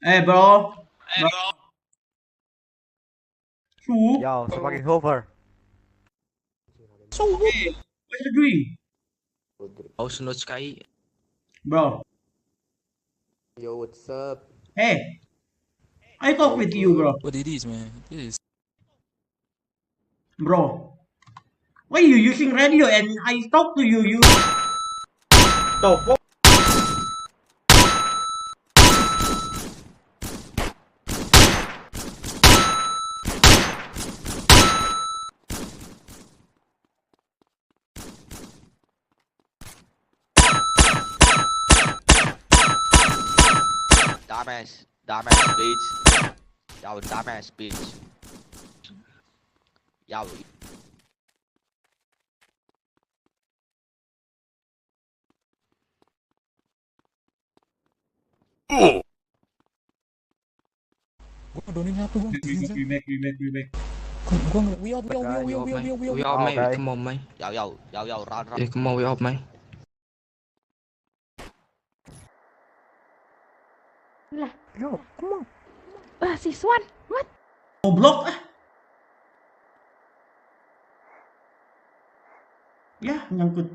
Hey bro, bro. Who? Yo, fucking Hoover. Hey, what you doing, House no sky. bro? Yo, what's up? Hey, I talk All with you, good? bro. What it is, man? This is Bro, why you using radio and I talk to you? You the fuck? Dumbass bitch. Yo, dumbass bitch. Yo, gua donin apa gua? We make. Gua nggak. We out, mate. Okay. Come on, mate. yo, run. Yeah, come on, we out, mate. Lah, Yo, come on. si Swan, what? Goblok ah. Ya, nyangkut.